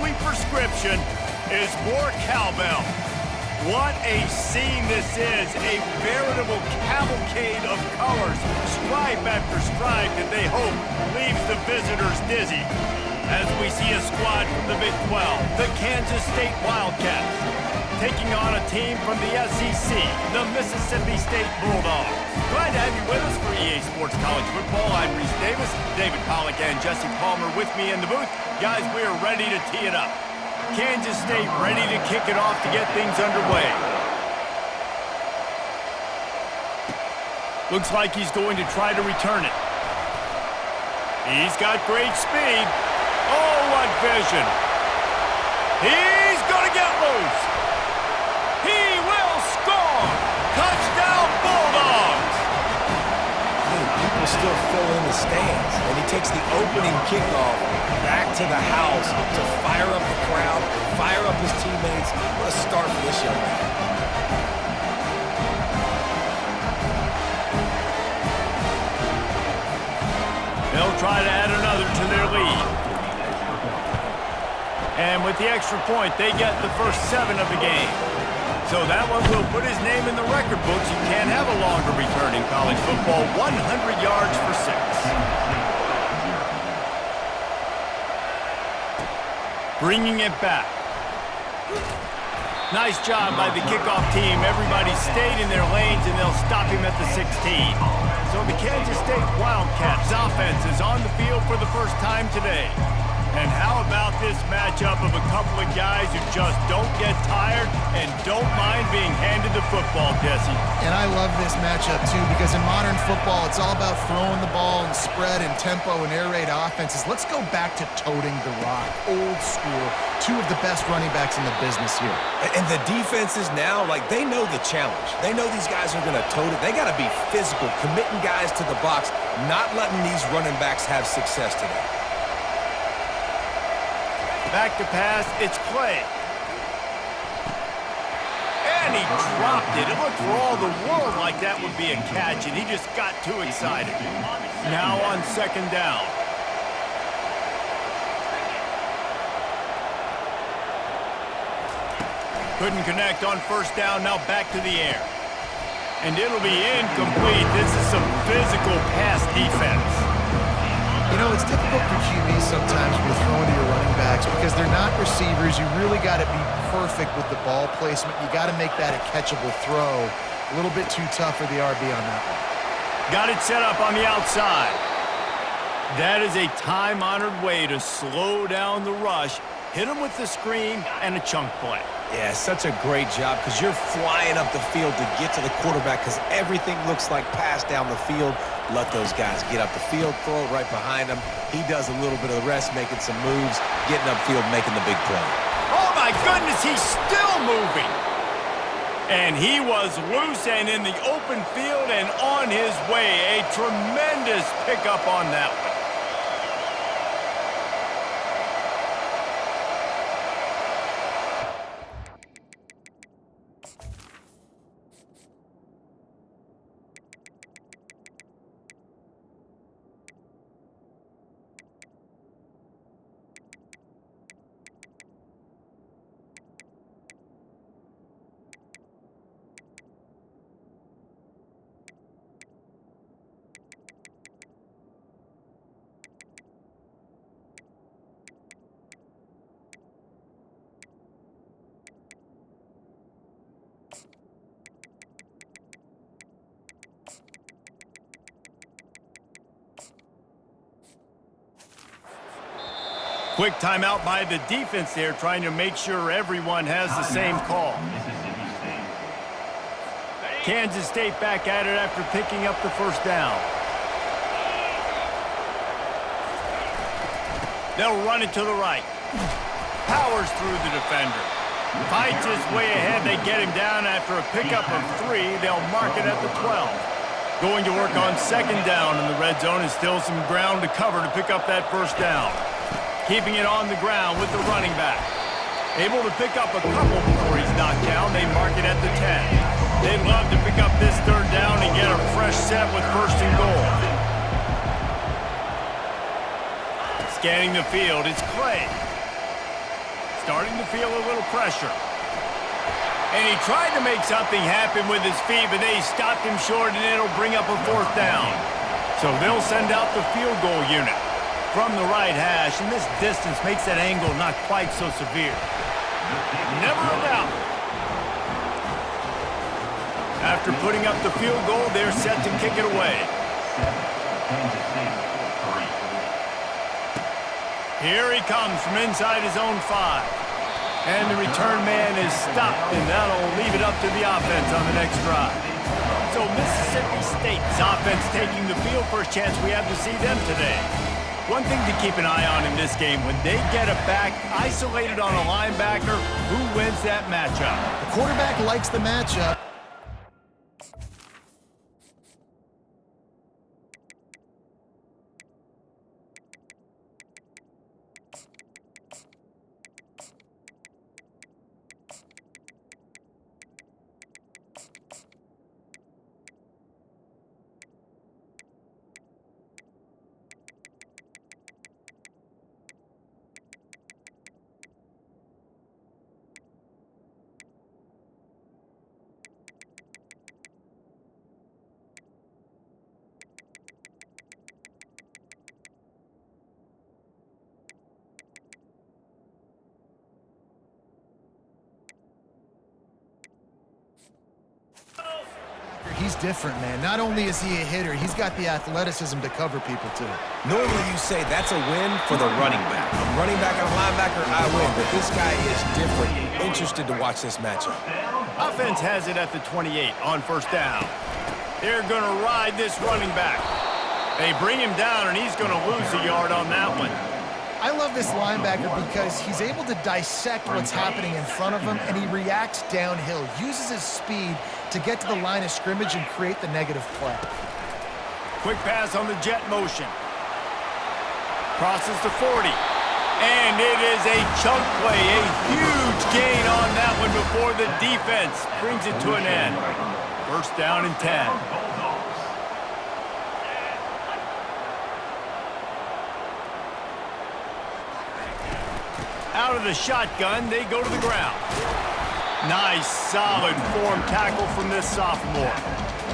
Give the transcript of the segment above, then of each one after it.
only prescription is more cowbell. What a scene this is, a veritable cavalcade of colors, stripe after stripe that they hope leaves the visitors dizzy. As we see a squad from the Big 12, the Kansas State Wildcats, taking on a team from the SEC, the Mississippi State Bulldogs. Glad to have you with us for EA Sports College Football. I'm Reese Davis, David Pollack and Jesse Palmer with me in the booth. Guys, we are ready to tee it up. Kansas State ready to kick it off to get things underway. Looks like he's going to try to return it. He's got great speed. Oh, what vision. He's going to get loose. He will score. Touchdown, Bulldogs. Hey, people still fill in the stands, and he takes the opening kickoff back to the house to fire up the crowd, fire up his teammates. What a start for this young man. They'll try to add another to their lead. And with the extra point, they get the first 7 of the game. So that one will put his name in the record books. You can't have a longer return in college football. 100 yards for 6. Bringing it back. Nice job by the kickoff team. Everybody stayed in their lanes, and they'll stop him at the 16. So the Kansas State Wildcats offense is on the field for the first time today. And how about this matchup of a couple of guys who just don't get tired and don't mind being handed the football, Jesse? And I love this matchup, too, because in modern football, it's all about throwing the ball and spread and tempo and air raid offenses. Let's go back to toting the rock. Old school. 2 of the best running backs in the business here. And the defenses now, they know the challenge. They know these guys are going to tote it. They got to be physical, committing guys to the box, not letting these running backs have success today. Back to pass, it's Clay. And he dropped it. It looked for all the world like that would be a catch, and he just got too excited. Now on 2nd down. Couldn't connect on 1st down, now back to the air. And it'll be incomplete. This is some physical pass defense. You know, it's difficult for QBs sometimes when you're throwing to your running backs because they're not receivers. You really got to be perfect with the ball placement. You got to make that a catchable throw. A little bit too tough for the RB on that one. Got it set up on the outside. That is a time-honored way to slow down the rush, hit him with the screen, and a chunk play. Yeah, such a great job because you're flying up the field to get to the quarterback because everything looks like pass down the field. Let those guys get up the field, throw it right behind him. He does a little bit of the rest, making some moves, getting upfield, making the big play. Oh, my goodness, he's still moving. And he was loose and in the open field and on his way. A tremendous pickup on that one. Quick timeout by the defense there, trying to make sure everyone has the same call. Kansas State back at it after picking up the 1st down. They'll run it to the right. Powers through the defender. Fights his way ahead. They get him down after a pickup of 3. They'll mark it at the 12. Going to work on 2nd down in the red zone, and still some ground to cover to pick up that 1st down. Keeping it on the ground with the running back. Able to pick up a couple before he's knocked down. They mark it at the 10. They'd love to pick up this 3rd down and get a fresh set with 1st and goal. Scanning the field, it's Clay. starting to feel a little pressure. And he tried to make something happen with his feet, but they stopped him short, and it'll bring up a 4th down. So they'll send out the field goal unit from the right hash, and this distance makes that angle not quite so severe. Never a doubt. After putting up the field goal, they're set to kick it away. Here he comes from inside his own 5. And the return man is stopped, and that'll leave it up to the offense on the next drive. So Mississippi State's offense taking the field. First chance we have to see them today. One thing to keep an eye on in this game, when they get it back, isolated on a linebacker, who wins that matchup? The quarterback likes the matchup. He's different, man. Not only is he a hitter, he's got the athleticism to cover people, too. Normally you say that's a win for the running back. A running back and a linebacker, I win. But this guy is different. Interested to watch this matchup. Offense has it at the 28 on 1st down. They're going to ride this running back. They bring him down, and he's going to lose a yard on that one. I love this linebacker because he's able to dissect what's happening in front of him, and he reacts downhill, uses his speed to get to the line of scrimmage and create the negative play. Quick pass on the jet motion. Crosses to 40. And it is a chunk play, a huge gain on that one before the defense brings it to an end. 1st down and 10. Out of the shotgun, they go to the ground. Nice, solid form tackle from this sophomore.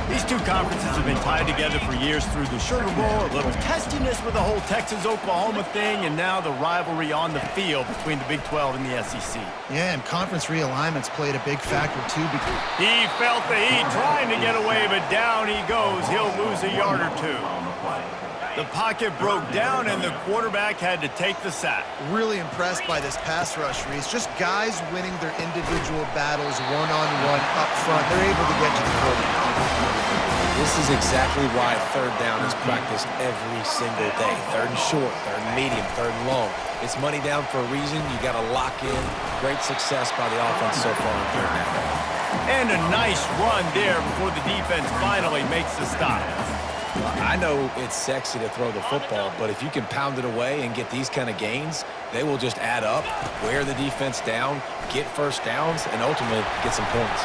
These two conferences have been tied together for years through the Sugar Bowl, a little testiness with the whole Texas-Oklahoma thing, and now the rivalry on the field between the Big 12 and the SEC. Yeah, and conference realignments played a big factor, too. He felt the heat trying to get away, but down he goes. He'll lose a yard or 2. The pocket broke down, and the quarterback had to take the sack. Really impressed by this pass rush, Reese. Just guys winning their individual battles one-on-one up front. They're able to get to the quarterback. This is exactly why 3rd down is practiced every single day. 3rd and short, 3rd and medium, 3rd and long. It's money down for a reason. You got to lock in. Great success by the offense so far on 3rd down. And a nice run there before the defense finally makes the stop. I know it's sexy to throw the football, but if you can pound it away and get these kind of gains, they will just add up, wear the defense down, get 1st downs, and ultimately get some points.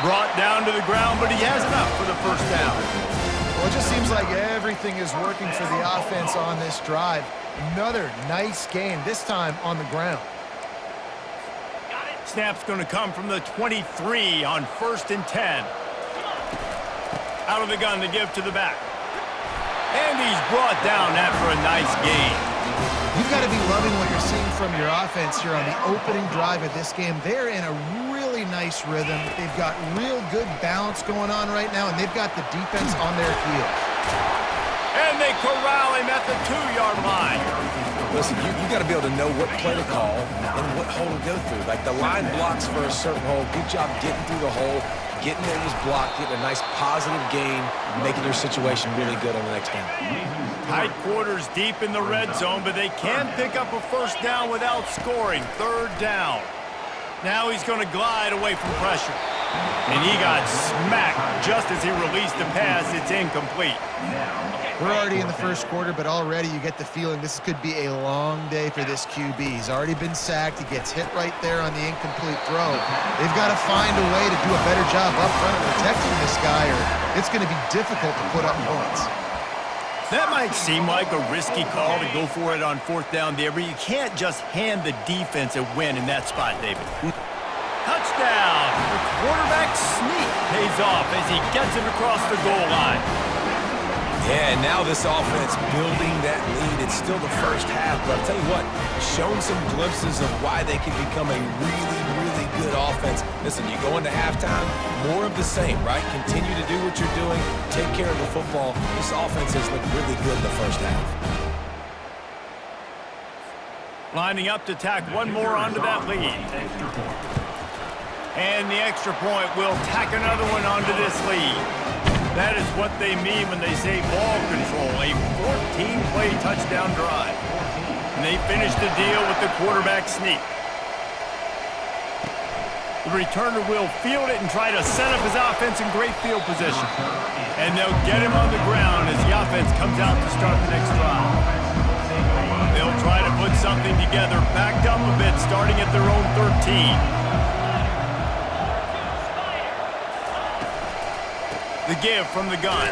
Brought down to the ground, but he has enough for the 1st down. Well, it just seems like everything is working for the offense on this drive. Another nice gain, this time on the ground. Snap's going to come from the 23 on 1st and 10. Out of the gun to give to the back. And he's brought down after a nice gain. You've got to be loving what you're seeing from your offense here on the opening drive of this game. They're in a really nice rhythm. They've got real good balance going on right now, and they've got the defense on their heels. And they corral him at the 2-yard line. Listen, you got to be able to know what play to call and what hole to go through. Like the line blocks for a certain hole. Good job getting through the hole, getting there in this block, getting a nice positive gain, making your situation really good on the next down. Tight quarters deep in the red zone, but they can pick up a 1st down without scoring. 3rd down. Now he's going to glide away from pressure. And he got smacked just as he released the pass. It's incomplete. We're already in the 1st quarter, but already you get the feeling this could be a long day for this QB. He's already been sacked. He gets hit right there on the incomplete throw. They've got to find a way to do a better job up front of protecting this guy, or it's going to be difficult to put up points. That might seem like a risky call to go for it on fourth down there, but you can't just hand the defense a win in that spot, David. Touchdown! The quarterback sneak pays off as he gets it across the goal line. Yeah, and now this offense building that lead. It's still the first half, but I'll tell you what, shown some glimpses of why they can become a really, really good offense. Listen, you go into halftime, more of the same, right? Continue to do what you're doing, take care of the football. This offense has looked really good in the first half. Lining up to tack one more onto that lead. And the extra point will tack another one onto this lead. That is what they mean when they say ball control, a 14-play touchdown drive. And they finish the deal with the quarterback sneak. The returner will field it and try to set up his offense in great field position. And they'll get him on the ground as the offense comes out to start the next drive. They'll try to put something together, backed up a bit, starting at their own 13. The give from the gun.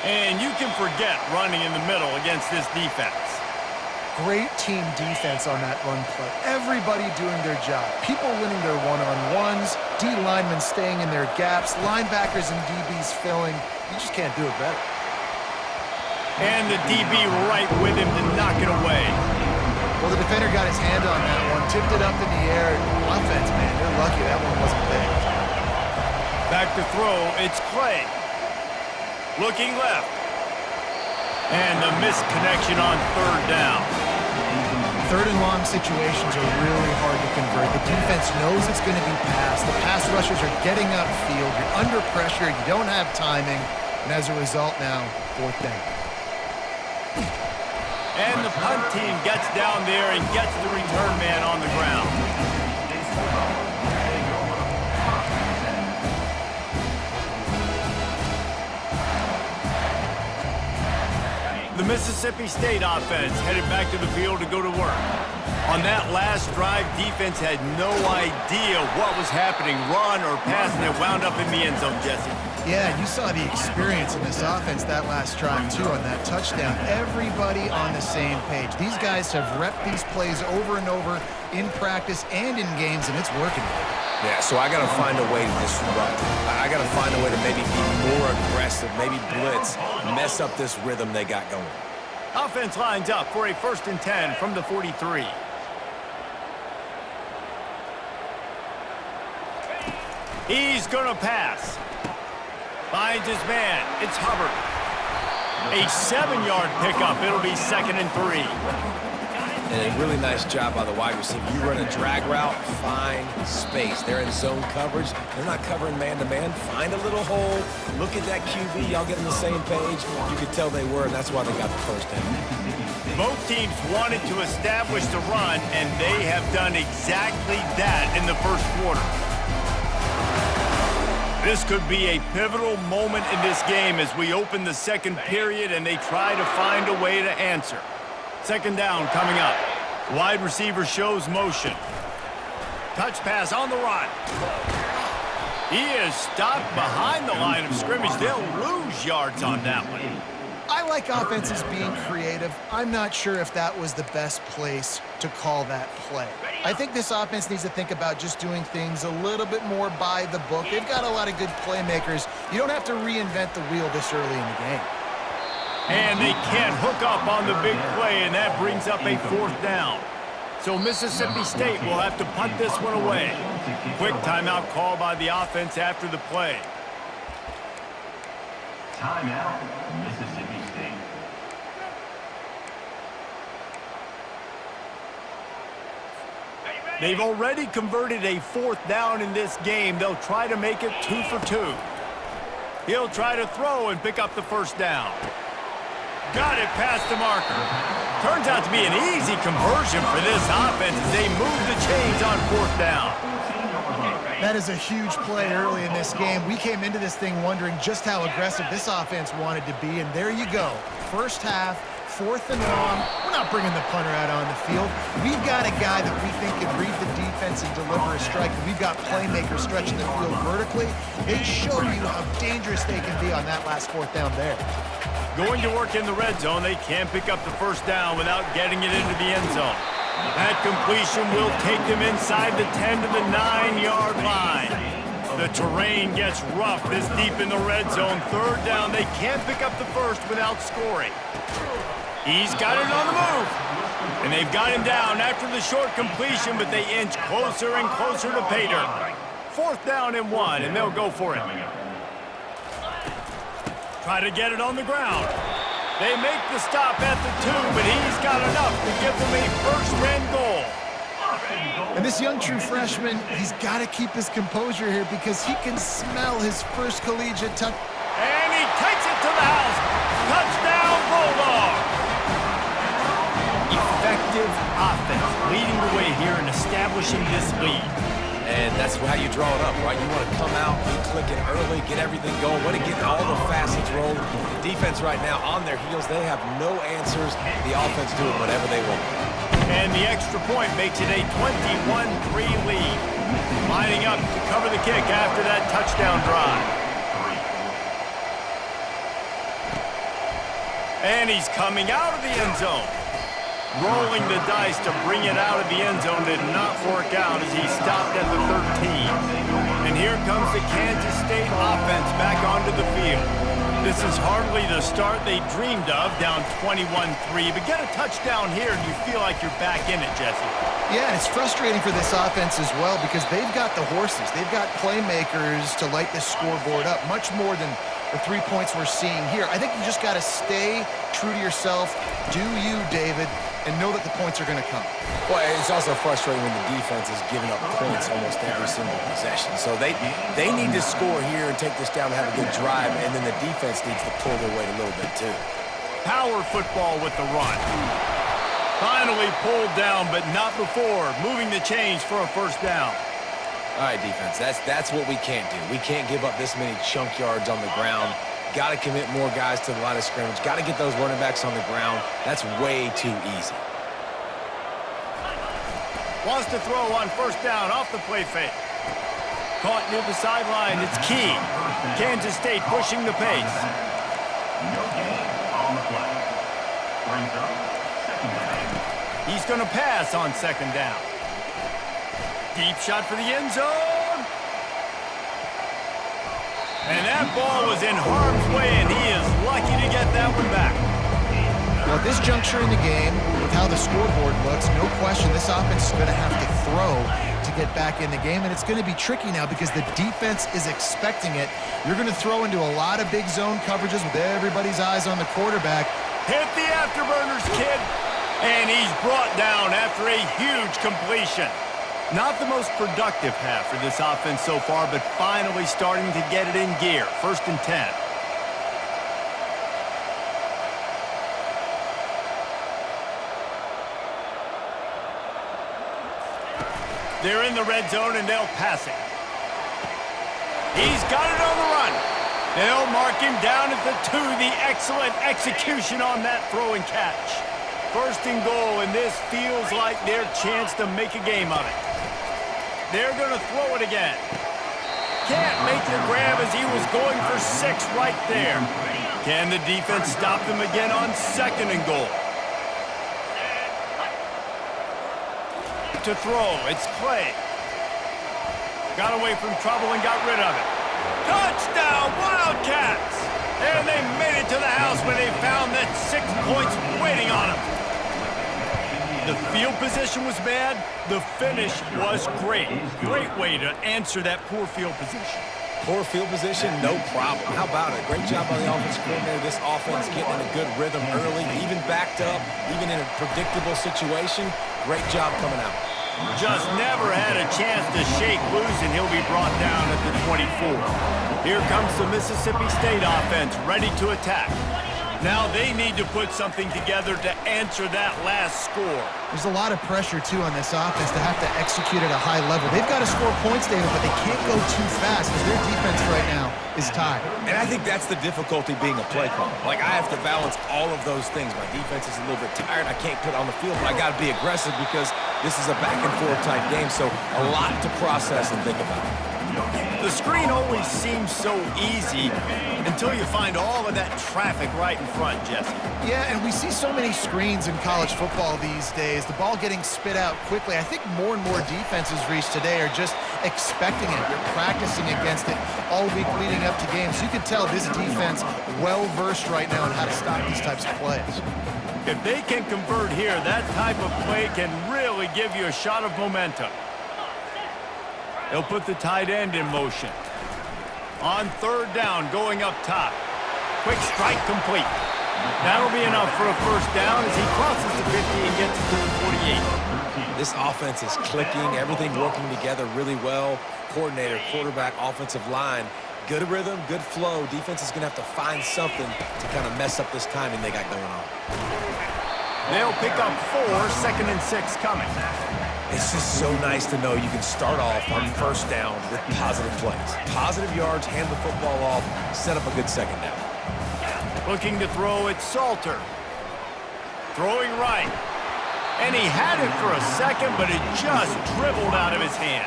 And you can forget running in the middle against this defense. Great team defense on that run play. Everybody doing their job. People winning their one-on-ones, D linemen staying in their gaps, linebackers and DBs filling. You just can't do it better. And the DB right with him to knock it away. Well, the defender got his hand on that one, tipped it up in the air. Offense, man, they're lucky that one wasn't picked. Back to throw, it's Clay. Looking left. And the missed connection on third down. Third and long situations are really hard to convert. The defense knows it's going to be passed. The pass rushers are getting upfield. You're under pressure. You don't have timing. And as a result now, fourth down. And the punt team gets down there and gets the return man on the ground. The Mississippi State offense headed back to the field to go to work. On that last drive, defense had no idea what was happening, run or pass, and it wound up in the end zone, Jesse. Yeah, you saw the experience in this offense that last drive, too, on that touchdown. Everybody on the same page. These guys have repped these plays over and over in practice and in games, and it's working. Yeah, so I got to find a way to disrupt it. I got to find a way to maybe be more aggressive, maybe blitz, mess up this rhythm they got going. Offense lines up for a 1st and 10 from the 43. He's going to pass. Finds his man. It's Hubbard. A 7-yard pickup. It'll be 2nd and 3. And a really nice job by the wide receiver. You run a drag route, find space. They're in zone coverage. They're not covering man-to-man. Find a little hole. Look at that QB. Y'all get on the same page. You could tell they were, and that's why they got the first down. Both teams wanted to establish the run, and they have done exactly that in the first quarter. This could be a pivotal moment in this game as we open the second period and they try to find a way to answer. 2nd down coming up. Wide receiver shows motion. Touch pass on the run. He is stopped behind the line of scrimmage. They'll lose yards on that one. I like offenses being creative. I'm not sure if that was the best place to call that play. I think this offense needs to think about just doing things a little bit more by the book. They've got a lot of good playmakers. You don't have to reinvent the wheel this early in the game. And they can't hook up on the big play, and that brings up a 4th down. So Mississippi State will have to punt this one away. Quick timeout call by the offense after the play. Timeout, Mississippi State. They've already converted a 4th down in this game. They'll try to make it 2 for 2. He'll try to throw and pick up the 1st down. Got it past the marker. Turns out to be an easy conversion for this offense as they move the chains on 4th down. That is a huge play early in this game. We came into this thing wondering just how aggressive this offense wanted to be, and there you go. First half, 4th and long. We're not bringing the punter out on the field. We've got a guy that we think can read the defense defense and deliver a strike. We've got playmakers stretching the field vertically. They show you how dangerous they can be on that last fourth down there. Going to work in the red zone, they can't pick up the first down without getting it into the end zone. That completion will take them inside the 10 to the 9-yard line. The terrain gets rough this deep in the red zone. Third down, they can't pick up the first without scoring. He's got it on the move. And they've got him down after the short completion, but they inch closer and closer to pay dirt. Fourth down and 1, and they'll go for it. Try to get it on the ground. They make the stop at the 2, but he's got enough to give them a first and goal. And this young true freshman, he's got to keep his composure here because he can smell his first collegiate touch. And he takes it to the house. Touchdown, Bulldogs. Effective offense leading the way here and establishing this lead. And that's how you draw it up, right? You want to come out, be clicking early, get everything going, want to get all the facets rolling. The defense right now on their heels, they have no answers. The offense doing whatever they want. And the extra point makes it a 21-3 lead. Lining up to cover the kick after that touchdown drive. And he's coming out of the end zone. Rolling the dice to bring it out of the end zone did not work out as he stopped at the 13. And here comes the Kansas State offense back onto the field. This is hardly the start they dreamed of, down 21-3, but get a touchdown here and you feel like you're back in it, Jesse. Yeah, and it's frustrating for this offense as well because they've got the horses. They've got playmakers to light this scoreboard up, much more than the 3 points we're seeing here. I think you just got to stay true to yourself, do you, David, and know that the points are going to come. Well, it's also frustrating when the defense is giving up points almost every single possession. So they need to score here and take this down and have a good drive, and then the defense needs to pull their weight a little bit too. Power football with the run. Finally pulled down, but not before moving the chains for a first down. All right, defense, that's what we can't do. We can't give up this many chunk yards on the ground. Got to commit more guys to the line of scrimmage. Got to get those running backs on the ground. That's way too easy. Wants to throw on first down off the play fake. Caught near the sideline. It's Key. Kansas State pushing the pace. No gain on the play. Brings up second down. He's going to pass on second down. Deep shot for the end zone. And that ball was in harm's way, and he is lucky to get that one back. Well, at this juncture in the game, with how the scoreboard looks, no question this offense is going to have to throw to get back in the game, and it's going to be tricky now because the defense is expecting it. You're going to throw into a lot of big zone coverages with everybody's eyes on the quarterback. Hit the afterburners, kid. And he's brought down after a huge completion. Not the most productive half for this offense so far, but finally starting to get it in gear. First and 10. They're in the red zone, and they'll pass it. He's got it on the run. They'll mark him down at the 2. The excellent execution on that throw and catch. First and goal, and this feels like their chance to make a game of it. They're going to throw it again. Can't make the grab as he was going for 6 right there. Can the defense stop them again on second and goal? To throw, it's Clay. Got away from trouble and got rid of it. Touchdown, Wildcats! And they made it to the house when they found that 6 points waiting on them. The field position was bad. The finish was great. Great way to answer that poor field position. Poor field position, no problem. How about it? Great job by the offensive coordinator. This offense getting in a good rhythm early, even backed up, even in a predictable situation. Great job coming out. Just never had a chance to shake loose, and he'll be brought down at the 24. Here comes the Mississippi State offense, ready to attack. Now they need to put something together to answer that last score. There's a lot of pressure, too, on this offense to have to execute at a high level. They've got to score points, David, but they can't go too fast because their defense right now is tied. And I think that's the difficulty being a play caller. Like, I have to balance all of those things. My defense is a little bit tired. I can't put it on the field, but I got to be aggressive because This is a back-and-forth type game, so a lot to process and think about. The screen always seems so easy until you find all of that traffic right in front, Jesse. Yeah, and we see so many screens in college football these days. The ball getting spit out quickly. I think more and more defenses reached today are just expecting it. They're practicing against it all week leading up to games. So you can tell this defense well-versed right now on how to stop these types of plays. If they can convert here, that type of play can really give you a shot of momentum. They'll put the tight end in motion. On third down, going up top. Quick strike complete. That'll be enough for a first down as he crosses the 50 and gets it to the 48. This offense is clicking, everything working together really well. Coordinator, quarterback, offensive line. Good rhythm, good flow. Defense is going to have to find something to kind of mess up this timing they got going on. They'll pick up 4, 2nd and 6 coming. It's just so nice to know you can start off on first down with positive plays. Positive yards, hand the football off, set up a good second down. Looking to throw it, Salter. Throwing right. And he had it for a second, but it just dribbled out of his hands.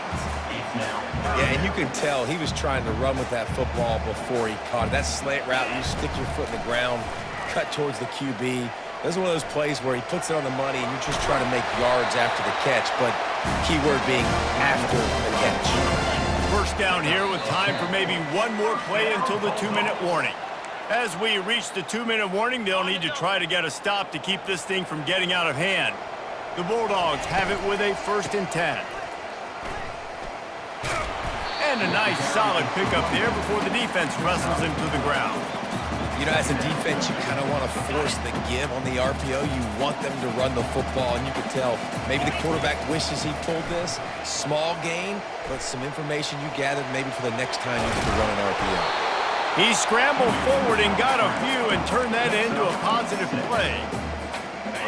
Yeah, and you can tell he was trying to run with that football before he caught it. That slant route, you stick your foot in the ground, cut towards the QB. This is one of those plays where he puts it on the money and you're just trying to make yards after the catch, but keyword being after the catch. First down here with time for maybe one more play until the 2-minute warning. As we reach the 2-minute warning, they'll need to try to get a stop to keep this thing from getting out of hand. The Bulldogs have it with a 1st and 10. And a nice solid pickup there before the defense wrestles him to the ground. You know, as a defense, you kind of want to force the give on the RPO. You want them to run the football, and you can tell maybe the quarterback wishes he pulled this. Small gain, but some information you gathered maybe for the next time you get to run an RPO. He scrambled forward and got a few and turned that into a positive play.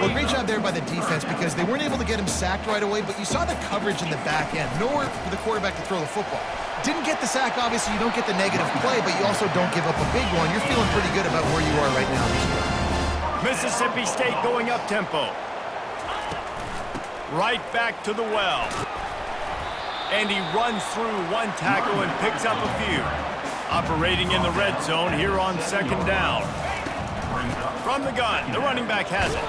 Well, great job there by the defense because they weren't able to get him sacked right away, but you saw the coverage in the back end. Nowhere for the quarterback to throw the football. Didn't get the sack, obviously. You don't get the negative play, but you also don't give up a big one. You're feeling pretty good about where you are right now in this game. Mississippi State going up tempo. Right back to the well. And he runs through one tackle and picks up a few. Operating in the red zone here on 2nd down. From the gun, the running back has it.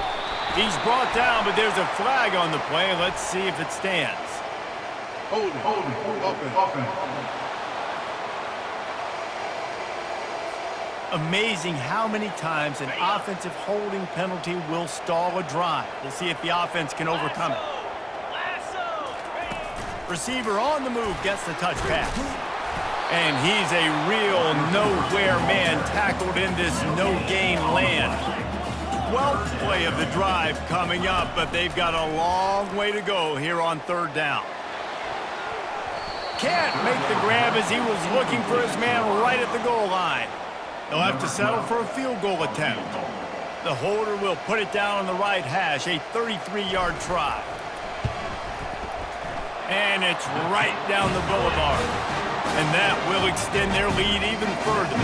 He's brought down, but there's a flag on the play. Let's see if it stands. Hold, open. Amazing how many times an offensive holding penalty will stall a drive. We'll see if the offense can overcome it. Receiver on the move gets the touch pass. And he's a real nowhere man tackled in this no-gain land. 12th play of the drive coming up, but they've got a long way to go here on 3rd down. Can't make the grab as he was looking for his man right at the goal line. They'll have to settle for a field goal attempt. The holder will put it down on the right hash, a 33-yard try. And it's right down the boulevard. And that will extend their lead even further.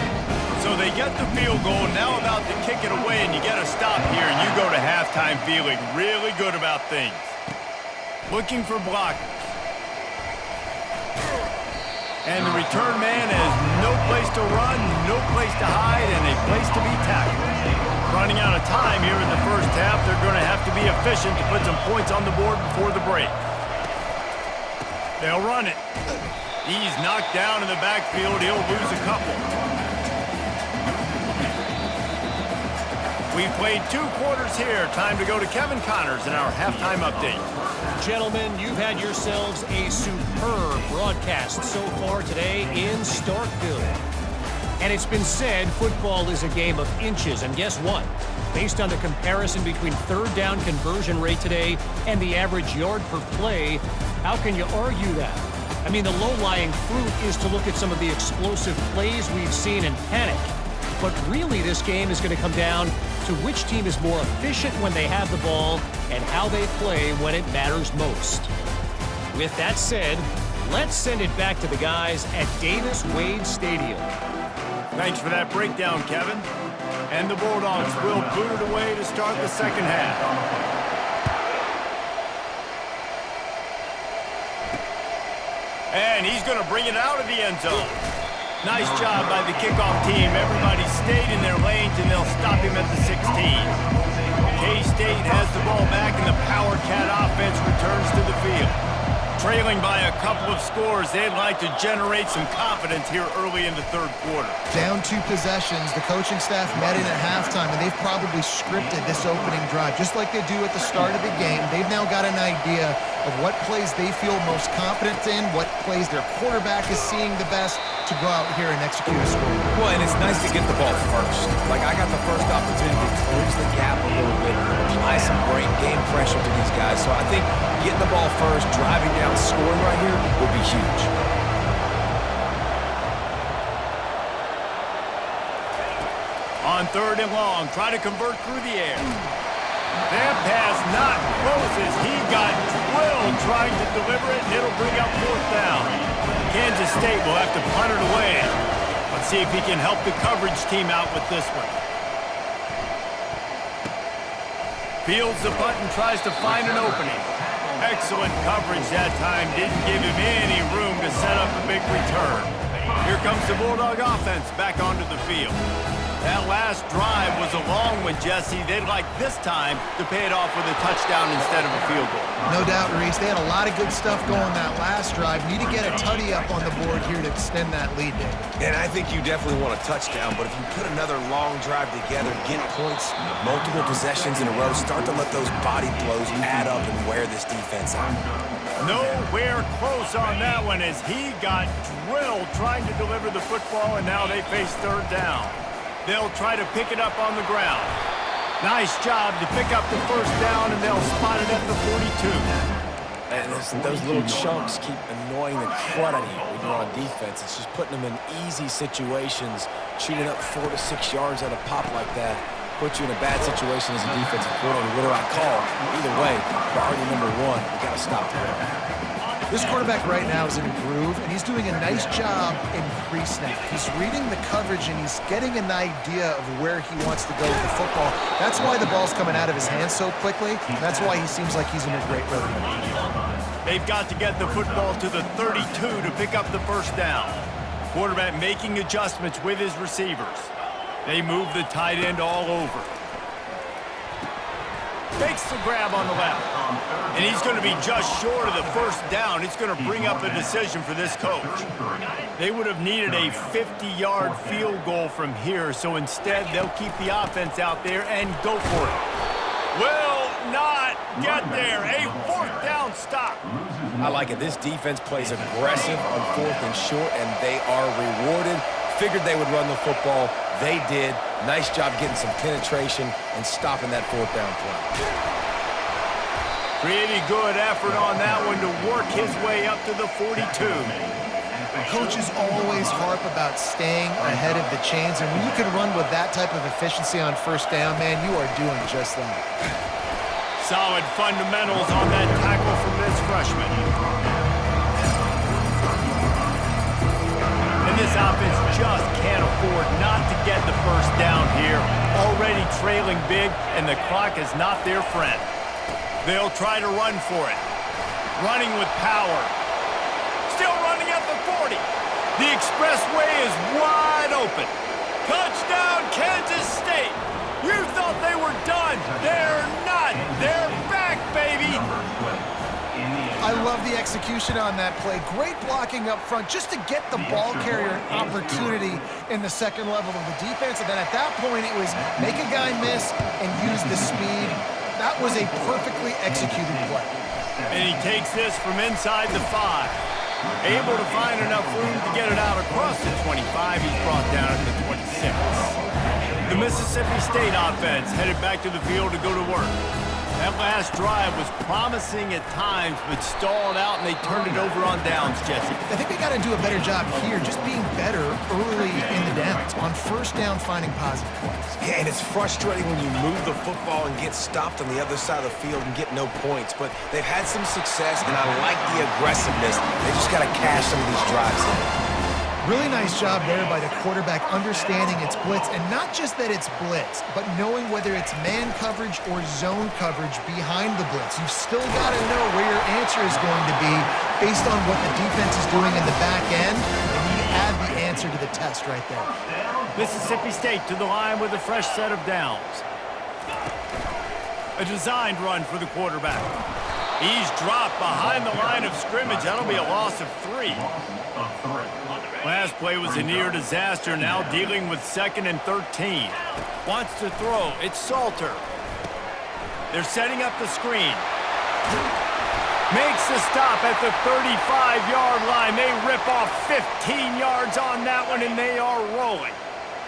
So they get the field goal, now about to kick it away, and you get a stop here, and you go to halftime feeling really good about things. Looking for blockers. And the return man has no place to run, no place to hide, and a place to be tackled. Running out of time here in the first half, they're going to have to be efficient to put some points on the board before the break. They'll run it. He's knocked down in the backfield. He'll lose a couple. We've played 2 quarters here. Time to go to Kevin Connors in our halftime update. Gentlemen, you've had yourselves a superb broadcast so far today in Starkville. And it's been said football is a game of inches. And guess what? Based on the comparison between 3rd down conversion rate today and the average yard per play, how can you argue that? I mean, the low-lying fruit is to look at some of the explosive plays we've seen and panic. But really, this game is going to come down to which team is more efficient when they have the ball and how they play when it matters most. With that said, let's send it back to the guys at Davis-Wade Stadium. Thanks for that breakdown, Kevin. And the Bulldogs will boot it away to start the second half. And he's going to bring it out of the end zone. Nice job by the kickoff team. Everybody stayed in their lanes, and they'll stop him at the 16. K-State has the ball back, and the Power Cat offense returns to the field. Trailing by a couple of scores, they'd like to generate some confidence here early in the third quarter. Down 2 possessions, the coaching staff met in at halftime, and they've probably scripted this opening drive. Just like they do at the start of the game, they've now got an idea of what plays they feel most confident in, what plays their quarterback is seeing the best to go out here and execute a score. Well, and it's nice to get the ball first. Like, I got the first opportunity to close the gap a little bit, apply some great game pressure to these guys. So I think getting the ball first, driving down, scoring right here would be huge. On 3rd and long, try to convert through the air. That pass not close as he got drilled trying to deliver it, and it'll bring up 4th down. Kansas State will have to punt it away. Let's see if he can help the coverage team out with this one. Fields the punt and tries to find an opening. Excellent coverage that time. Didn't give him any room to set up a big return. Here comes the Bulldog offense back onto the field. That last drive was a long one, Jesse. They'd like this time to pay it off with a touchdown instead of a field goal. No doubt, Reese. They had a lot of good stuff going that last drive. Need to get a tutty up on the board here to extend that lead, David. And I think you definitely want a touchdown, but if you put another long drive together, get points, multiple possessions in a row, start to let those body blows add up and wear this defense out. Nowhere close on that one as he got drilled trying to deliver the football, and now they face 3rd down. They'll try to pick it up on the ground. Nice job to pick up the 1st down, and they'll spot it at the 42. And those little chunks keep annoying the crud out of you when you're on defense. It's just putting them in easy situations, cheating up 4 to 6 yards at a pop like that. Put you in a bad situation as a defensive coordinator. What do I call? Either way, priority number 1, we got to stop the run. This quarterback right now is in a groove, and he's doing a nice job in pre-snap. He's reading the coverage, and he's getting an idea of where he wants to go with the football. That's why the ball's coming out of his hands so quickly, and that's why he seems like he's in a great rhythm. They've got to get the football to the 32 to pick up the 1st down. Quarterback making adjustments with his receivers. They move the tight end all over. Makes the grab on the left. And he's going to be just short of the 1st down. It's going to bring up a decision for this coach. They would have needed a 50-yard field goal from here, so instead they'll keep the offense out there and go for it. Will not get there. A 4th down stop. I like it. This defense plays aggressive on 4th and short, and they are rewarded. Figured they would run the football. They did. Nice job getting some penetration and stopping that 4th down play. Pretty good effort on that one to work his way up to the 42. Coaches always harp about staying ahead of the chains, and when you can run with that type of efficiency on 1st down, man, you are doing just that. Solid fundamentals on that tackle from this freshman. And this offense just can't afford not to get the 1st down here. Already trailing big, and the clock is not their friend. They'll try to run for it. Running with power. Still running at the 40. The expressway is wide open. Touchdown, Kansas State. You thought they were done. They're not. They're back, baby. I love the execution on that play. Great blocking up front just to get the ball carrier an opportunity in the 2nd level of the defense. And then at that point, it was make a guy miss and use the speed. That was a perfectly executed play. And he takes this from inside the 5. Able to find enough room to get it out across the 25. He's brought down at the 26. The Mississippi State offense headed back to the field to go to work. That last drive was promising at times, but stalled out, and they turned it over on downs, Jesse. I think they got to do a better job here, just being better early in the downs. On 1st down, finding positive plays. Yeah, and it's frustrating when you move the football and get stopped on the other side of the field and get no points. But they've had some success, and I like the aggressiveness. They just got to cash some of these drives in. Really nice job there by the quarterback understanding it's blitz, and not just that it's blitz, but knowing whether it's man coverage or zone coverage behind the blitz. You've still got to know where your answer is going to be based on what the defense is doing in the back end, and you add the answer to the test right there. Mississippi State to the line with a fresh set of downs. A designed run for the quarterback. He's dropped behind the line of scrimmage. That'll be a loss of 3. Last play was a near disaster, now dealing with 2nd and 13. Wants to throw. It's Salter. They're setting up the screen. Makes the stop at the 35-yard line. They rip off 15 yards on that one, and they are rolling.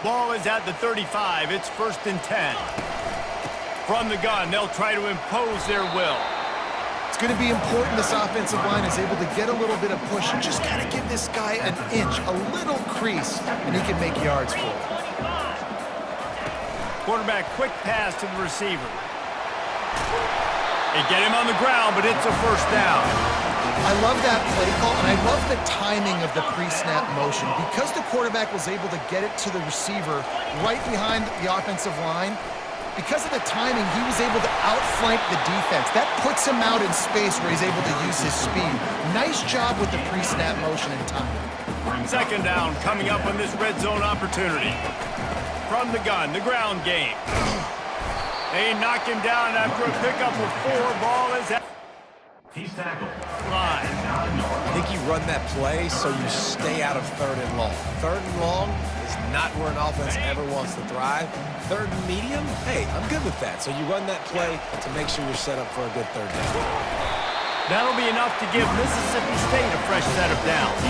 Ball is at the 35. It's 1st and 10. From the gun, they'll try to impose their will. It's going to be important this offensive line is able to get a little bit of push and just kind of give this guy an inch, a little crease, and he can make yards for it. Quarterback quick pass to the receiver. They get him on the ground, but it's a 1st down. I love that play call, and I love the timing of the pre-snap motion. Because the quarterback was able to get it to the receiver right behind the offensive line, because of the timing, he was able to outflank the defense. That puts him out in space where he's able to use his speed. Nice job with the pre-snap motion and timing. 2nd down coming up on this red zone opportunity. From the gun, the ground game. They knock him down after a pickup of 4. Ball is at He's tackled. line. I think you run that play so you stay out of 3rd and long. 3rd and long is not where an offense ever wants to thrive. 3rd and medium, hey, I'm good with that. So you run that play to make sure you're set up for a good 3rd down. That'll be enough to give Mississippi State a fresh set of downs.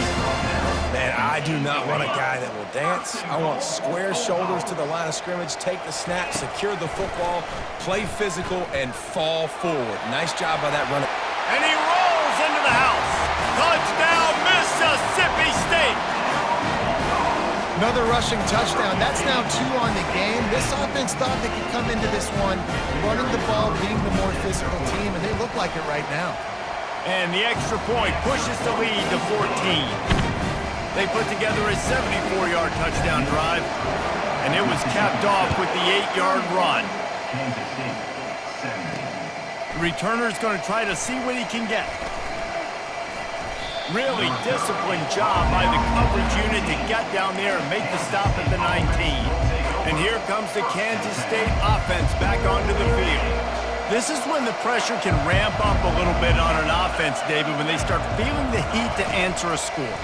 Man, I do not want a guy that will dance. I want square shoulders to the line of scrimmage, take the snap, secure the football, play physical, and fall forward. Nice job by that runner. And he rolls into the house. Touchdown, Mississippi State. Another rushing touchdown. That's now 2 on the game. This offense thought they could come into this one running the ball, being the more physical team, and they look like it right now. And the extra point pushes the lead to 14. They put together a 74-yard touchdown drive, and it was capped off with the 8-yard run. Kansas City, 70. The returner's going to try to see what he can get. Really disciplined job by the coverage unit to get down there and make the stop at the 19. And here comes the Kansas State offense back onto the field. This is when the pressure can ramp up a little bit on an offense, David, when they start feeling the heat to answer a score.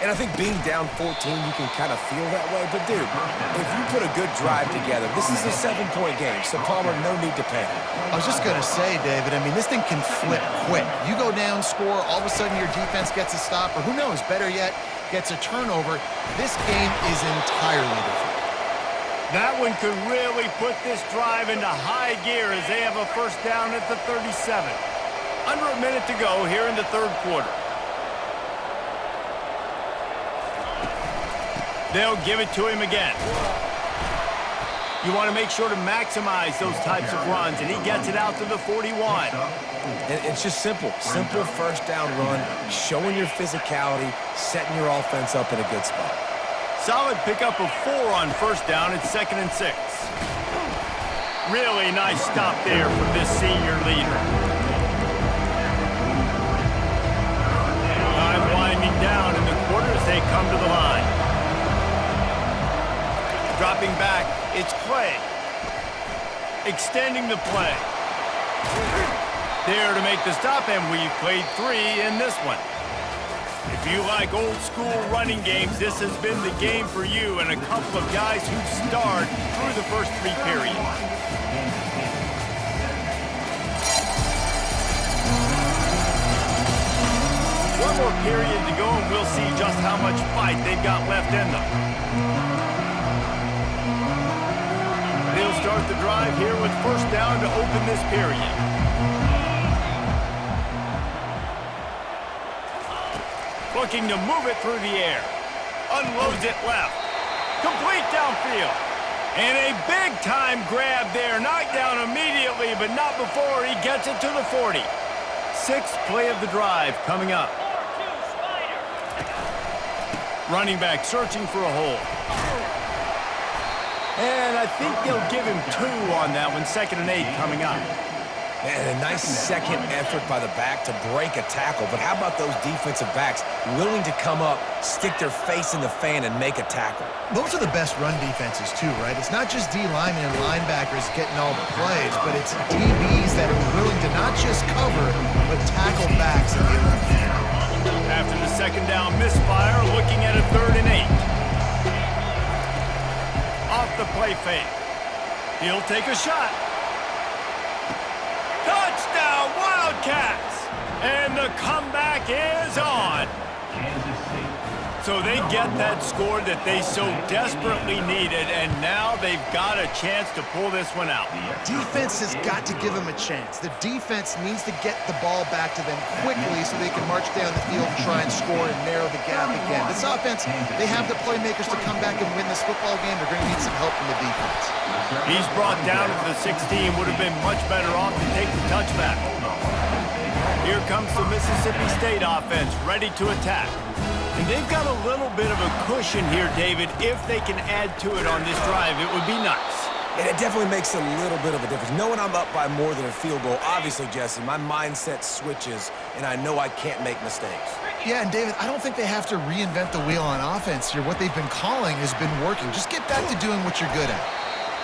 And I think being down 14, you can kind of feel that way. But, dude, if you put a good drive together, this is a 7-point game, so Palmer, no need to panic. I was just going to say, David, I mean, this thing can flip quick. You go down, score, all of a sudden your defense gets a stop, or who knows, better yet, gets a turnover. This game is entirely different. That one could really put this drive into high gear as they have a 1st down at the 37. Under a minute to go here in the 3rd quarter. They'll give it to him again. You want to make sure to maximize those types of runs, and he gets it out to the 41. It's just simple. Simple 1st down run, showing your physicality, setting your offense up in a good spot. Solid pickup of 4 on 1st down. It's 2nd and 6. Really nice stop there from this senior leader. Time winding down in the quarter as they come to the line. Dropping back, it's Clay. Extending the play. There to make the stop, and we've played 3 in this one. If you like old school running games, this has been the game for you and a couple of guys who've starred through the first 3 periods. One more period to go, and we'll see just how much fight they've got left in them. They'll start the drive here with 1st down to open this period. Looking to move it through the air. Unloads it left. Complete downfield. And a big-time grab there. Knocked down immediately, but not before he gets it to the 40. 6th play of the drive coming up. Running back searching for a hole. And I think they'll give him 2 on that one. 2nd and 8 coming up. And a nice second effort by the back to break a tackle. But how about those defensive backs willing to come up, stick their face in the fan, and make a tackle? Those are the best run defenses, too, right? It's not just D linemen and linebackers getting all the plays, but it's DBs that are willing to not just cover, but tackle backs in the open field. After the 2nd down misfire, looking at a 3rd and 8. Off the play fake. He'll take a shot. Touchdown, Wildcats! And the comeback is on. Kansas City. So they get that score that they so desperately needed, and now they've got a chance to pull this one out. Defense has got to give them a chance. The defense needs to get the ball back to them quickly so they can march down the field and try and score and narrow the gap again. This offense, they have the playmakers to come back and win this football game. They're going to need some help from the defense. He's brought down to the 16. Would have been much better off to take the touchback. Here comes the Mississippi State offense, ready to attack. And they've got a little bit of a cushion here, David. If they can add to it on this drive, it would be nice. And it definitely makes a little bit of a difference. Knowing I'm up by more than a field goal, obviously, Jesse, my mindset switches, and I know I can't make mistakes. Yeah, and David, I don't think they have to reinvent the wheel on offense here. What they've been calling has been working. Just get back to doing what you're good at.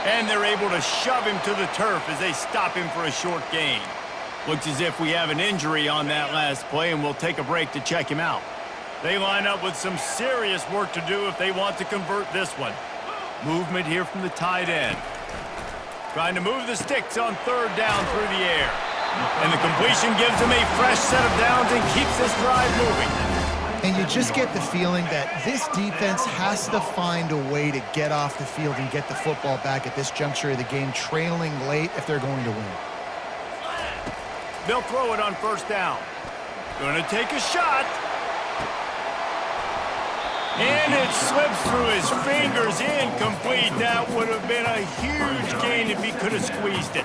And they're able to shove him to the turf as they stop him for a short gain. Looks as if we have an injury on that last play, and we'll take a break to check him out. They line up with some serious work to do if they want to convert this one. Movement here from the tight end. Trying to move the sticks on 3rd down through the air. And the completion gives them a fresh set of downs and keeps this drive moving. And you just get the feeling that this defense has to find a way to get off the field and get the football back at this juncture of the game, trailing late if they're going to win. They'll throw it on 1st down. Going to take a shot. And it slips through his fingers, incomplete. That would have been a huge gain if he could have squeezed it.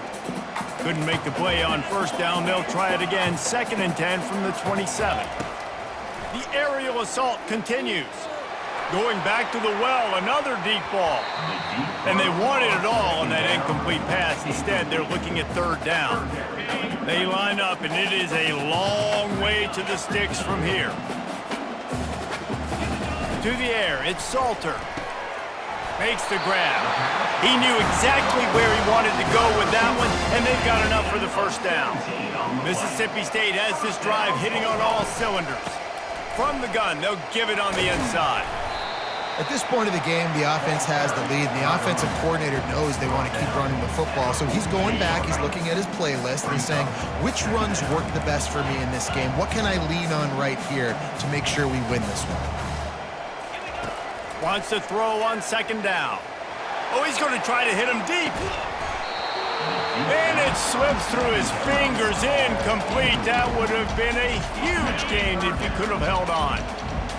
Couldn't make the play on 1st down. They'll try it again, 2nd and 10 from the 27. The aerial assault continues. Going back to the well, another deep ball. And they wanted it all on that incomplete pass. Instead, they're looking at 3rd down. They line up, and it is a long way to the sticks from here. To the air, it's Salter. Makes the grab. He knew exactly where he wanted to go with that one, and they've got enough for the 1st down. Mississippi State has this drive hitting on all cylinders. From the gun, they'll give it on the inside. At this point of the game, the offense has the lead, and the offensive coordinator knows they want to keep running the football. So he's going back, he's looking at his playlist, and he's saying, which runs work the best for me in this game? What can I lean on right here to make sure we win this one? Wants to throw on 2nd down. Oh, he's going to try to hit him deep. And it slips through his fingers, incomplete. That would have been a huge gain if he could have held on.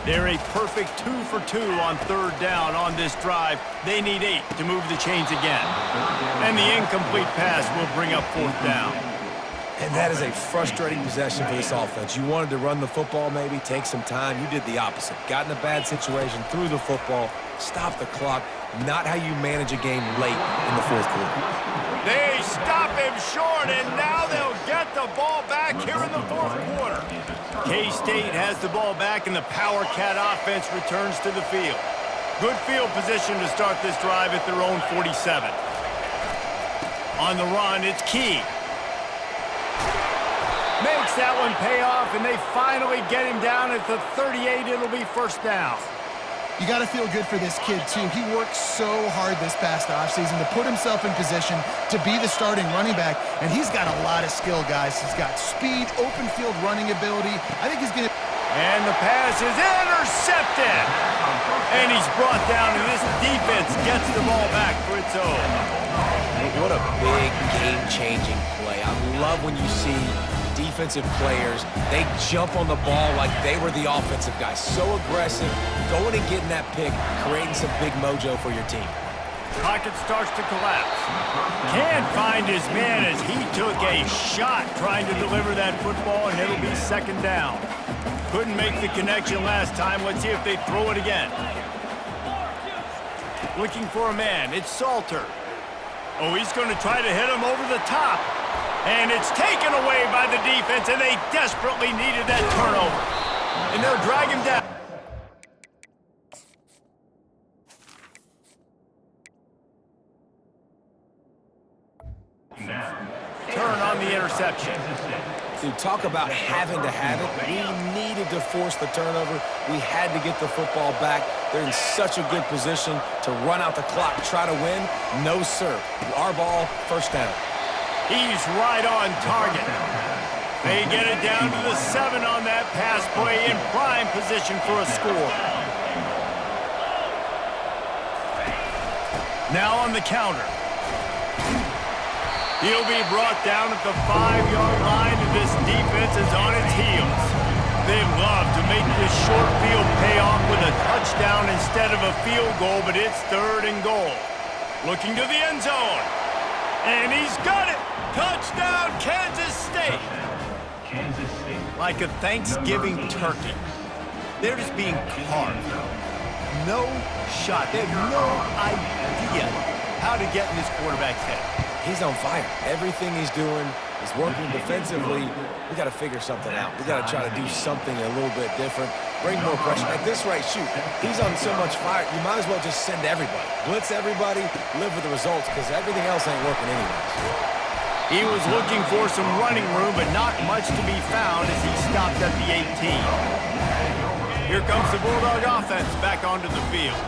They're a perfect 2 for 2 on 3rd down on this drive. They need 8 to move the chains again. And the incomplete pass will bring up 4th down. And that is a frustrating possession for this offense. You wanted to run the football, maybe take some time. You did the opposite. Got in a bad situation, threw the football, stopped the clock. Not how you manage a game late in the 4th quarter. They stop him short, and now they'll get the ball back here in the 4th quarter. K-State has the ball back, and the Power Cat offense returns to the field. Good field position to start this drive at their own 47. On the run, it's Key. Makes that one pay off, and they finally get him down at the 38. It'll be 1st down. You got to feel good for this kid, too. He worked so hard this past offseason to put himself in position to be the starting running back, and he's got a lot of skill, guys. He's got speed, open field running ability. I think he's going to... And the pass is intercepted. And he's brought down, and this defense gets the ball back for its own. What a big game-changing play. I love when you see defensive players, they jump on the ball like they were the offensive guys. So aggressive, going and getting that pick, creating some big mojo for your team. Pocket starts to collapse. Can't find his man as he took a shot trying to deliver that football, and it'll be 2nd down. Couldn't make the connection last time. Let's see if they throw it again. Looking for a man. It's Salter. Oh, he's going to try to hit him over the top. And it's taken away by the defense, and they desperately needed that turnover. And they'll drag him down. Turn on the interception. Dude, talk about having to have it. We needed to force the turnover. We had to get the football back. They're in such a good position to run out the clock, try to win. No, sir. Our ball, first down. He's right on target. They get it down to the 7 on that pass play, in prime position for a score. Now on the counter. He'll be brought down at the 5-yard line, and this defense is on its heels. They love to make this short field pay off with a touchdown instead of a field goal, but it's 3rd and goal. Looking to the end zone. And he's got it! Touchdown, Kansas State! Like a Thanksgiving turkey. They're just being carved. No shot. They have no idea how to get in this quarterback's head. He's on fire. Everything he's doing is working defensively. We got to figure something out. We got to try to do something a little bit different. Bring more pressure. At this rate, shoot, he's on so much fire, you might as well just send everybody. Blitz everybody, live with the results, because everything else ain't working anyways. He was looking for some running room, but not much to be found as he stopped at the 18. Here comes the Bulldog offense back onto the field.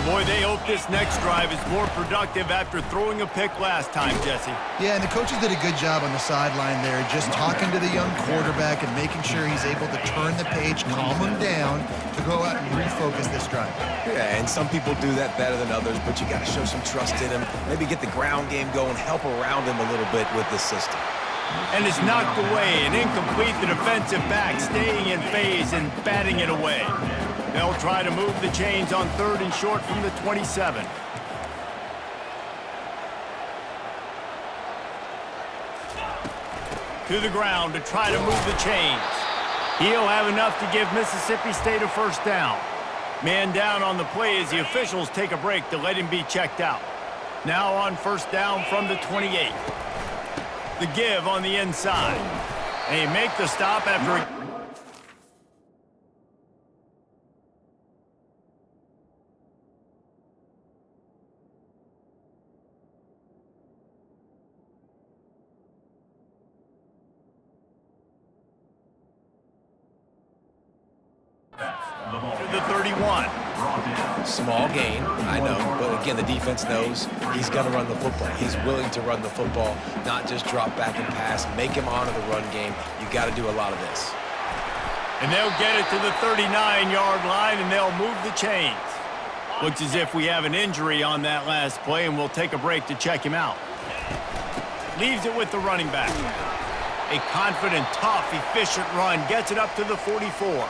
Boy, they hope this next drive is more productive after throwing a pick last time, Jesse. Yeah, and the coaches did a good job on the sideline there, just talking to the young quarterback and making sure he's able to turn the page, calm him down to go out and refocus this drive. Yeah, and some people do that better than others, but you got to show some trust in him. Maybe get the ground game going, help around him a little bit with this system. And it's knocked away and incomplete. The defensive back staying in phase and batting it away. They'll try to move the chains on 3rd and short from the 27. To the ground to try to move the chains. He'll have enough to give Mississippi State a first down. Man down on the play as the officials take a break to let him be checked out. Now on first down from the 28. The give on the inside. They make the stop after... the 31. Small gain, I know, but again, the defense knows he's going to run the football. He's willing to run the football, not just drop back and pass, make him honor the run game. You got to do a lot of this. And they'll get it to the 39-yard line, and they'll move the chains. Looks as if we have an injury on that last play, and we'll take a break to check him out. Leaves it with the running back. A confident, tough, efficient run gets it up to the 44.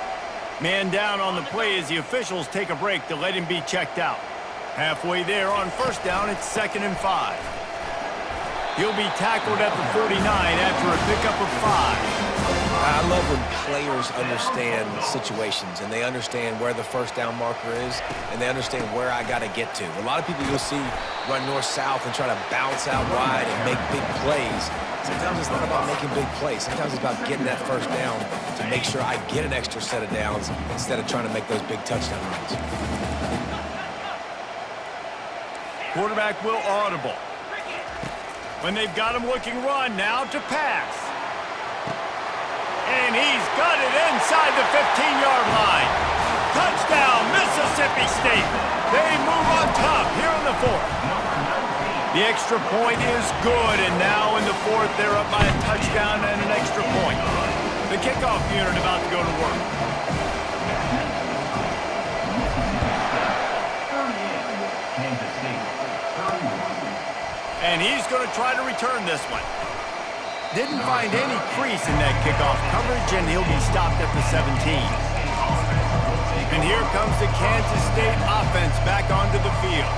Man down on the play as the officials take a break to let him be checked out. Halfway there on first down, it's 2nd and 5. He'll be tackled at the 49 after a pickup of 5. I love when players understand situations and they understand where the first down marker is and they understand where I got to get to. A lot of people you'll see run north-south and try to bounce out wide and make big plays. Sometimes it's not about making big plays. Sometimes it's about getting that first down to make sure I get an extra set of downs instead of trying to make those big touchdown runs. Quarterback will audible. When they've got him looking run, now to pass. And he's got it inside the 15-yard line. Touchdown, Mississippi State. They move on top here in the 4th. The extra point is good, and now in the 4th, they're up by a touchdown and an extra point. The kickoff unit about to go to work. And he's going to try to return this one. Didn't find any crease in that kickoff coverage, and he'll be stopped at the 17. And here comes the Kansas State offense back onto the field.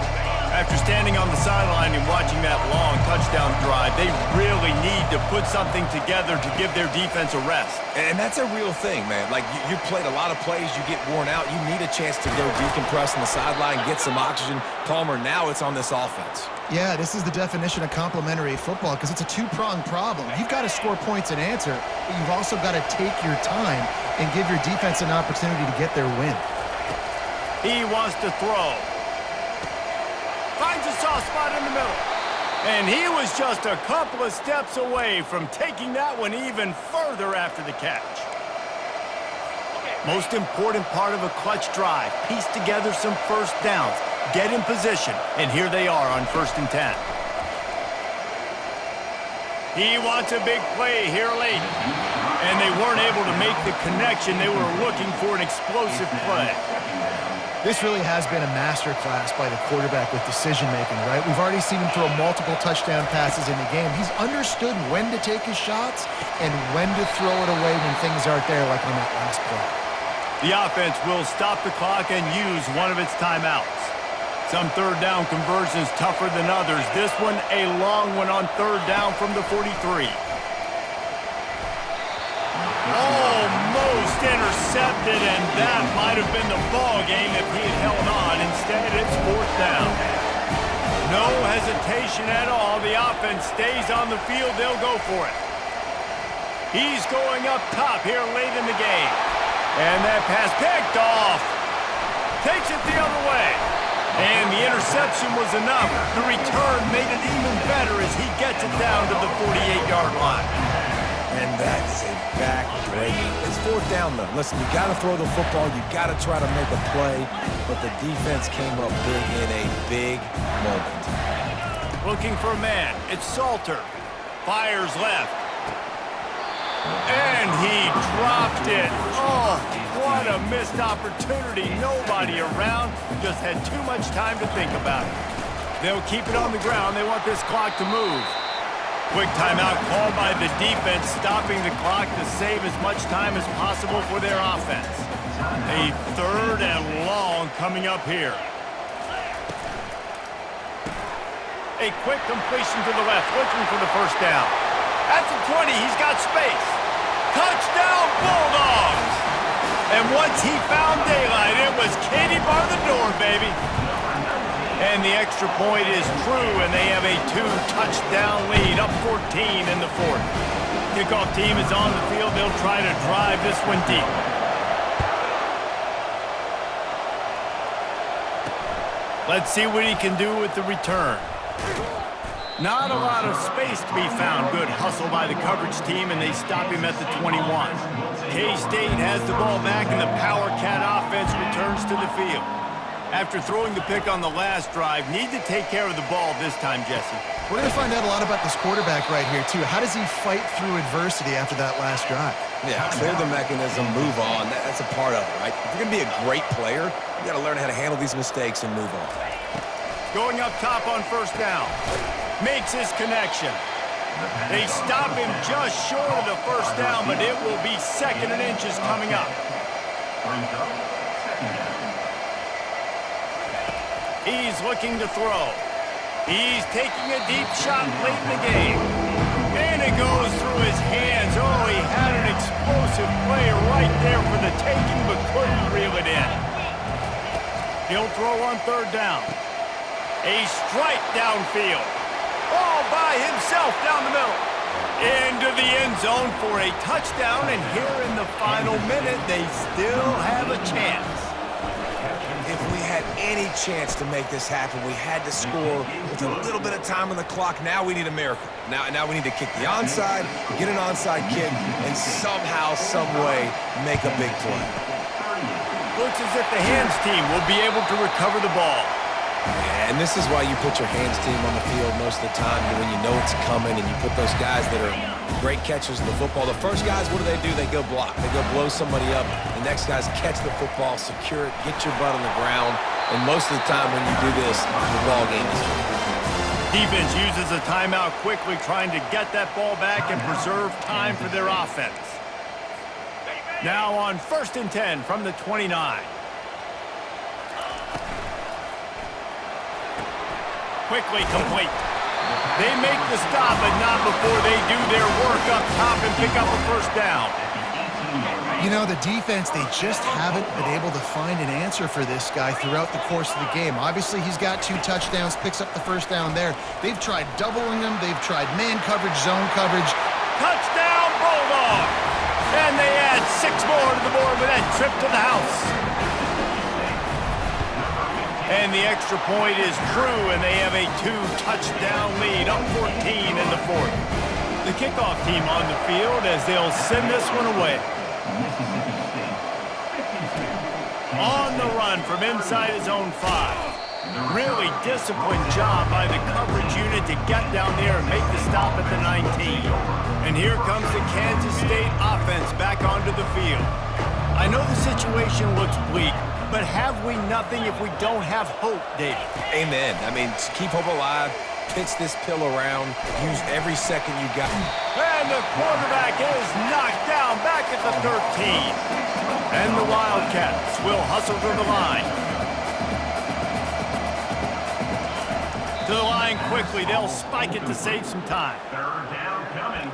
After standing on the sideline and watching that long touchdown drive, they really need to put something together to give their defense a rest. And that's a real thing, man. Like, you played a lot of plays, you get worn out, you need a chance to go decompress on the sideline, get some oxygen. Palmer, now it's on this offense. Yeah, this is the definition of complementary football because it's a two-pronged problem. You've got to score points and answer, but you've also got to take your time and give your defense an opportunity to get their win. He wants to throw. Finds a soft spot in the middle. And he was just a couple of steps away from taking that one even further after the catch. Most important part of a clutch drive, piece together some first downs, get in position, and here they are on 1st and 10. He wants a big play here late, and they weren't able to make the connection. They were looking for an explosive play. This really has been a masterclass by the quarterback with decision-making, right? We've already seen him throw multiple touchdown passes in the game. He's understood when to take his shots and when to throw it away when things aren't there, like on that last play. The offense will stop the clock and use one of its timeouts. Some third down conversions tougher than others. This one a long one on 3rd down from the 43. Almost intercepted, and that might have been the ball game if he had held on. Instead, it's 4th down. No hesitation at all. The offense stays on the field. They'll go for it. He's going up top here late in the game. And that pass picked off. Takes it the other way. And the interception was enough. The return made it even better as he gets it down to the 48-yard line. And that is a back-breaking. It's 4th down, though. Listen, you got to throw the football. You got to try to make a play. But the defense came up big in a big moment. Looking for a man. It's Salter. Fires left. And he dropped it. Oh, what a missed opportunity. Nobody around. Just had too much time to think about it. They'll keep it on the ground. They want this clock to move. Quick timeout called by the defense, stopping the clock to save as much time as possible for their offense. A 3rd and long coming up here. A quick completion to the left, looking for the 1st down. At the 20, he's got space. Touchdown, Bulldogs! And once he found daylight, it was Katie bar the door, baby. And the extra point is true, and they have a 2-touchdown lead, up 14 in the 4th. Kickoff team is on the field. They'll try to drive this one deep. Let's see what he can do with the return. Not a lot of space to be found. Good hustle by the coverage team, and they stop him at the 21. K-State has the ball back, and the Power Cat offense returns to the field. After throwing the pick on the last drive, need to take care of the ball this time, Jesse. We're going to find out a lot about this quarterback right here, too. How does he fight through adversity after that last drive? Yeah, clear the mechanism, move on. That's a part of it, right? If you're going to be a great player, you got to learn how to handle these mistakes and move on. Going up top on 1st down. Makes his connection. They stop him just short of the 1st down, but it will be 2nd and inches coming up. He's looking to throw. He's taking a deep shot late in the game. And it goes through his hands. Oh, he had an explosive play right there for the taking, but couldn't reel it in. He'll throw on 3rd down. A strike downfield. All by himself down the middle. Into the end zone for a touchdown, and here in the final minute, they still have a chance. If we had any chance to make this happen, we had to score with a little bit of time on the clock. Now we need a miracle. Now we need to kick the onside, get an onside kick, and somehow, some way, make a big play. Looks as if the hands team will be able to recover the ball. Yeah, and this is why you put your hands team on the field most of the time, when you know it's coming, and you put those guys that are great catchers of the football. The first guys, what do? They go block. They go blow somebody up. The next guys catch the football, secure it, get your butt on the ground. And most of the time when you do this, the ball game is over. Defense uses a timeout quickly, trying to get that ball back and preserve time for their offense. Now on 1st and 10 from the 29. quickly complete. They make the stop, but not before they do their work up top and pick up a first down. You know, the defense, they just haven't been able to find an answer for this guy throughout the course of the game. Obviously, he's got 2 touchdowns, picks up the first down there. They've tried doubling him. They've tried man coverage, zone coverage. Touchdown, Bulldogs! And they add 6 more to the board with that trip to the house. And the extra point is true, and they have a 2-touchdown lead, up 14 in the fourth. The kickoff team on the field as they'll send this one away. On the run from inside his own 5. Really disciplined job by the coverage unit to get down there and make the stop at the 19. And here comes the Kansas State offense back onto the field. I know the situation looks bleak, but have we nothing if we don't have hope, David? Amen. I mean, keep hope alive, pitch this pill around, use every second you got. And the quarterback is knocked down back at the 13. And the Wildcats will hustle to the line. To the line quickly. They'll spike it to save some time. Third down coming.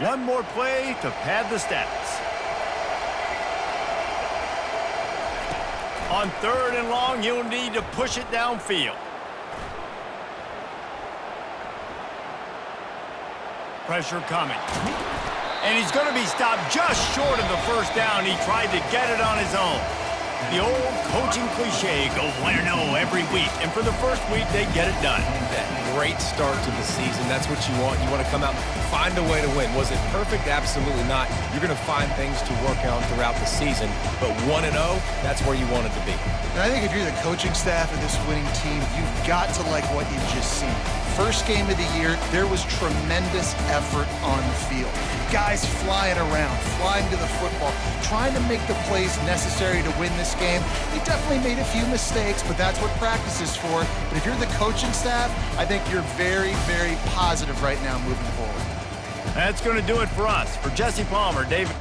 One more play to pad the stats. On 3rd and long, you'll need to push it downfield. Pressure coming. And he's going to be stopped just short of the first down. He tried to get it on his own. The old coaching cliche, go win or no every week. And for the first week, they get it done. That great start to the season. That's what you want. You want to come out, find a way to win. Was it perfect? Absolutely not. You're going to find things to work on throughout the season. But 1-0, that's where you want it to be. And I think if you're the coaching staff of this winning team, you've got to like what you've just seen. First game of the year, there was tremendous effort on the field. Guys flying around, flying to the football, trying to make the plays necessary to win this game. They definitely made a few mistakes, but that's what practice is for. But if you're the coaching staff, I think you're very, very positive right now moving forward. That's going to do it for us. For Jesse Palmer, David